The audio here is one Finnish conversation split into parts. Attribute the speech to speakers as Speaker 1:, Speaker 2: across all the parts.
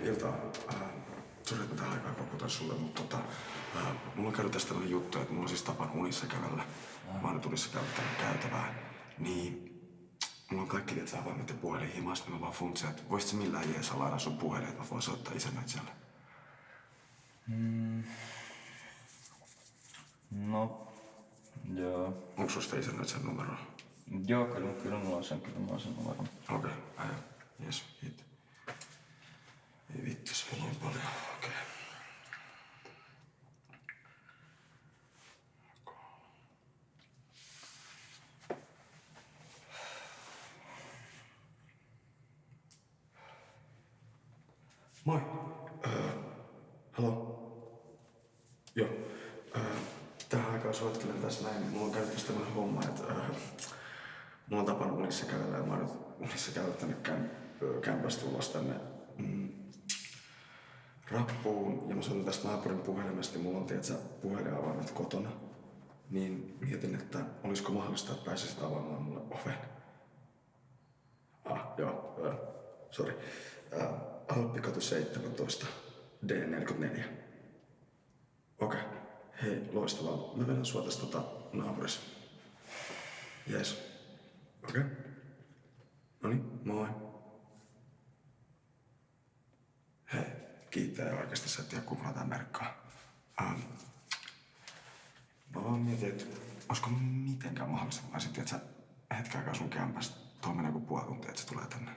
Speaker 1: Iltaa. Sori, että tähän aikaan koputan sulle, mutta mulla on käynyt tästä tämmönen juttu, että mulla on siis tapana unissa kävellä. Mä oon nyt unissa käydä tänne käytävää. Niin mulla on kaikki tietää avaimet ja puhelin himas, niin mä vaan funtsin, että voisit sä millään jeesa lainaa sun puhelin, että mä voin soittaa isännöitsijälle.
Speaker 2: No, joo.
Speaker 1: Onko susta isännöitsijän numeroa?
Speaker 2: Joo, kyllä mulla on sen numeron.
Speaker 1: Okei, jes, kiitos. Ei vittu, se on niin paljon. Okei. Moi. Halo. Joo. Tähän aikaan soittelen tässä näin. Mulla on käynyt tässä tämmönen homma, että mulla on tapana unissa kävellä ja mä oon nyt unissa käydä tänne kämpästä ulos tänne rappuun. Ja mä soitan tästä naapurin puhelimesta ja mulla on tietsä puhelinavaimet kotona. Niin mietin, että olisiko mahdollista, että pääsisit avaamaan mulle oven. Joo. Sori. Alppikatu 17, D44. Okei. Hei, loistavaa. Mä vedän sua tästä naapurissa. Jees. Okei. Noniin, moi. Hei, kiittää ja oikeesti sä et tiedä kumpaa tää merkkaa. Mä vaan mietin, että olisiko mitenkään mahdollista, että mä olisin, tiedät sä, hetken aikaa sun kämpästä. Tuolla menee joku puoli tuntia, että se tulee tänne.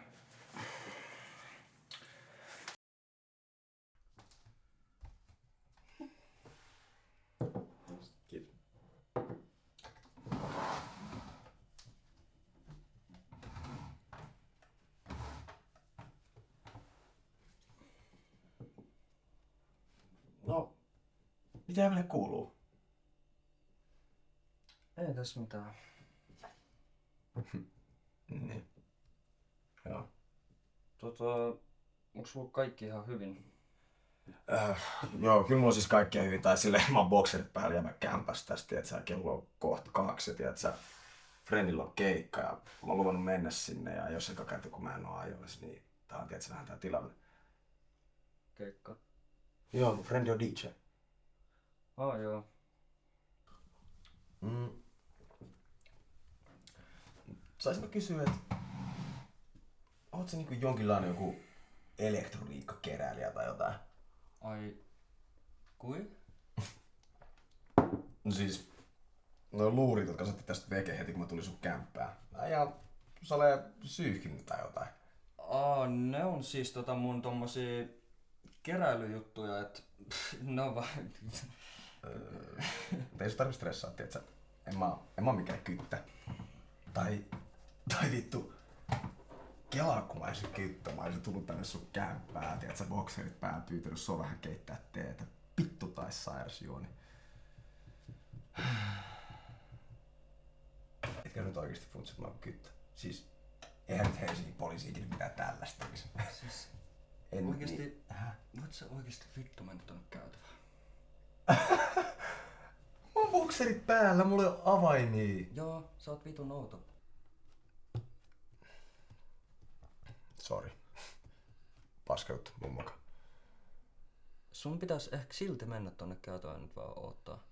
Speaker 1: Kiitos.
Speaker 3: No, mitä meille kuuluu?
Speaker 2: Ei tässä mitään.
Speaker 3: Niin. Joo.
Speaker 2: Onks sulla kaikki ihan hyvin?
Speaker 3: Joo, kyllä mulla on siis kaikkea hyvin. Tai silleen, mä oon bokserit päällä ja mä kämpäs tästä, tiiätsä, kello on kohta 2 ja tiiätsä, friendillä on keikka ja mä oon luvannut mennä sinne ja jos eka kerta kun mä en oo ajoissa, niin tää on tiiätsä vähän tää tilanne.
Speaker 2: Keikka?
Speaker 3: Joo, mun friendi on DJ.
Speaker 2: Joo.
Speaker 3: Saisin mä kysyä, että oot sä niinku jonkinlainen joku elektroniikkakeräilijä tai jotain?
Speaker 2: Ai, kui?
Speaker 3: No siis, no luurit, jotka sä otit tästä veke heti kun mä tulin sun kämppään. Mä ihan se olee syyhkinyt tai jotain.
Speaker 2: Ne on siis mun tommosia keräilyjuttuja, et ne on vaan...
Speaker 3: Ei se tarvitse stressaa, tietsä. En mä oo mikään kyttä. Tai vittu. Kelaa, kun mä olisin kyttä. Mä olisin tullut tänne sun kämppää, tietsä, bokserit päällä pyytänyt sua vähän keittää teetä. Vittu tais sairas juoni. Etkä nyt oikeesti funtsi, että mä oon kyttä. Siis, eihän nyt Helsingin poliisiikin mitään tällaista tekisi.
Speaker 2: Siis
Speaker 3: En
Speaker 2: oikeesti,
Speaker 3: niin.
Speaker 2: voit sä oikeesti vittu mennä tonne käytävään?
Speaker 3: Mä oon bokserit päällä, mulla ei oo avaimia.
Speaker 2: Joo, sä oot vitun outo.
Speaker 3: Sori. Paska juttu, mun moka.
Speaker 2: Sun pitäis ehkä silti mennä tonne käytävään nyt vaan odottaa.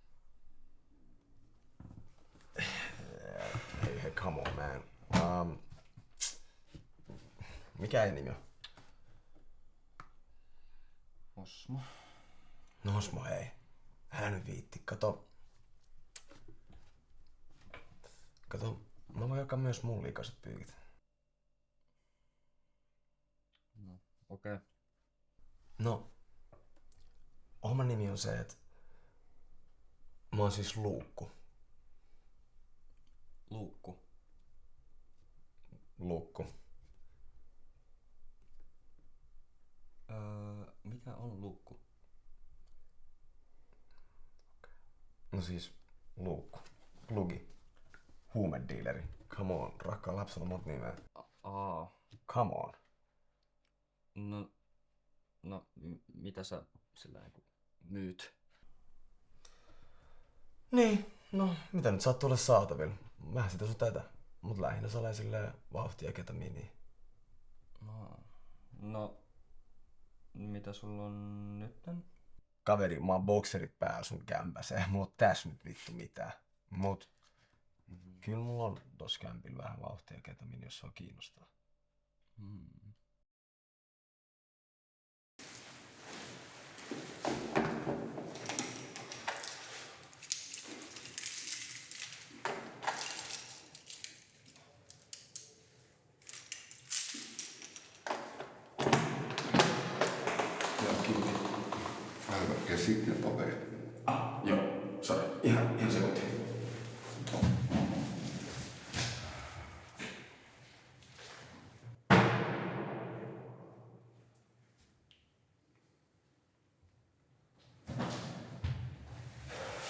Speaker 3: Hei, come on man. Mikä ei nimi on?
Speaker 2: Osmo.
Speaker 3: No Osmo, hei. Älä nyt viitti. Kato, mä voin jakaa myös mun liikaiset pyykit.
Speaker 2: No, okei.
Speaker 3: No, homman nimi on se, että mä oon siis Luukku.
Speaker 2: Luukku.
Speaker 3: Luukku.
Speaker 2: Mikä on luukku?
Speaker 3: No siis Luukku. Plugi. Huumedealeri. Come on, rakkaan lapsella monta nimeä. Come on.
Speaker 2: No, mitä sä sillä niinku myyt?
Speaker 3: Niin, no mitä nyt sattuu olla saatavilla? Vähän sitä sun tätä. Mut lähinnä salee silleen vauhtia ketamiiniä.
Speaker 2: No, mitä sulla on nytten?
Speaker 3: Kaveri, mä oon bokserit päällä sun kämpässä. Eihän mulla oo tässä nyt vittu mitään. Mut kyllä mulla on tossa kämpillä vähän vauhtia ketamiini, jos se on kiinnostaa.
Speaker 4: Ja sitten paperit.
Speaker 1: Joo, sori. Ihan sekunti.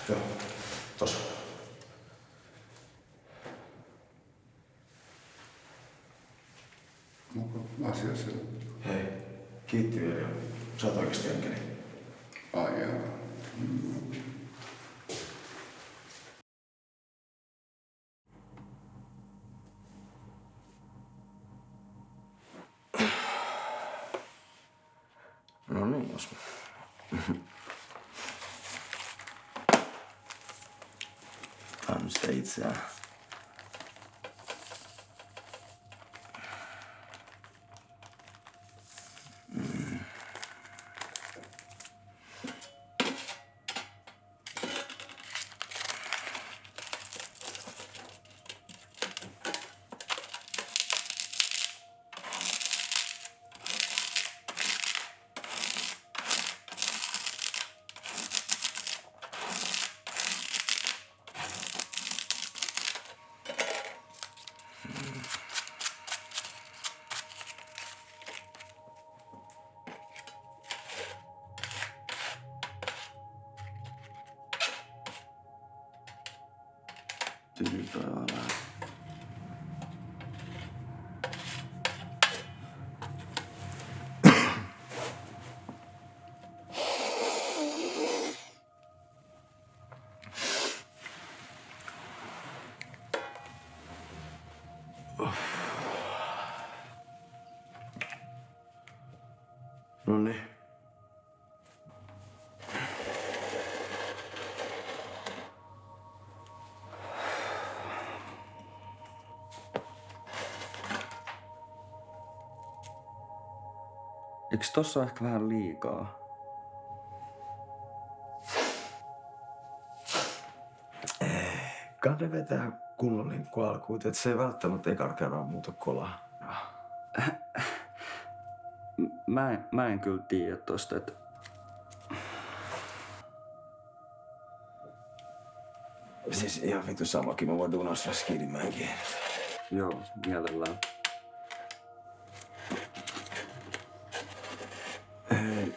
Speaker 1: Joo, tossa.
Speaker 4: Onko asia se?
Speaker 1: Hei, kiitti vielä. Sä oot oikeesti enkeli.
Speaker 4: Ai jaa.
Speaker 1: No niin, jos... On sitä itseään. Tyypäivää. No niin.
Speaker 2: Eiks tossa ole ehkä vähän liikaa?
Speaker 1: Kanne vetää
Speaker 3: kunnon linkkualkuun, että se ei välttämättä ekalla kerralla muuta kolaa.
Speaker 2: Mä en kyllä tiedä tosta, että
Speaker 3: Siis ihan vittu samakin, mä voin duunaa sulle Skidimäenkin.
Speaker 2: joo, mielellään.
Speaker 3: Hei.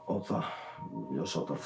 Speaker 3: Ota, jos otat.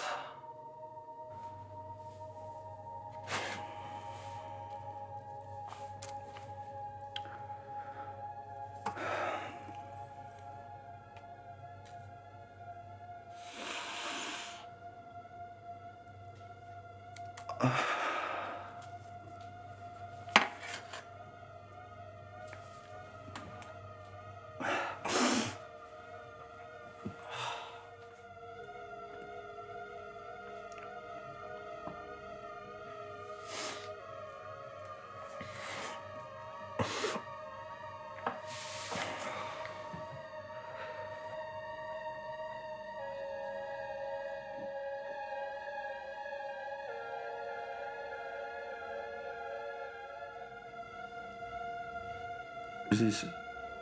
Speaker 3: Siis,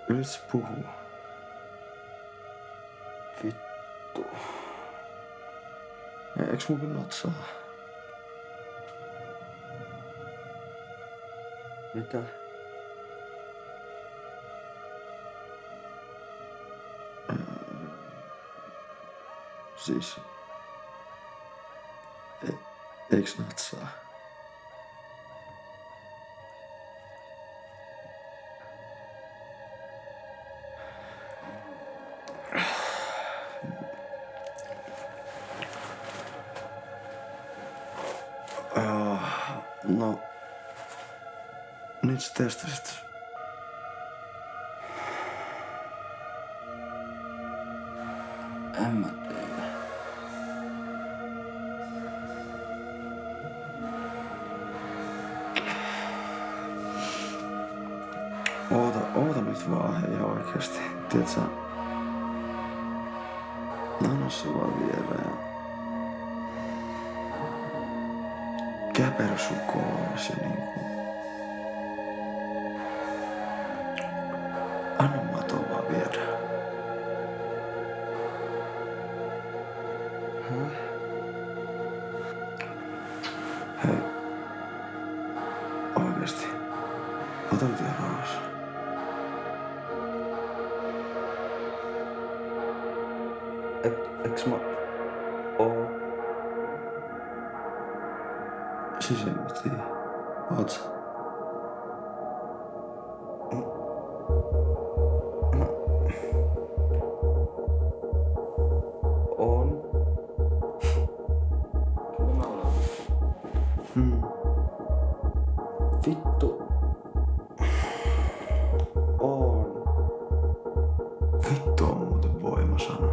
Speaker 3: yritäs puhua. Vittu. Eiks mun kyllä natsaa?
Speaker 2: Mitä?
Speaker 3: Siis... Eiks natsaa? No... Nyt sä testasit.
Speaker 2: En mä tiedä.
Speaker 3: Oota nyt vaan hei oikeesti. Tiedät sä... Anna se vaan vielä ja... Käperä sun koolas ja niinku... Anna maton vaan viedä. Hei. Oikeesti. Ota nyt ihan rauhassa.
Speaker 2: Eiks mä oo?
Speaker 3: Siis en mä tiedä. Oot sä?
Speaker 2: On. Kyllä mä olen. Vittu. On.
Speaker 3: Vittu on muuten voimasana.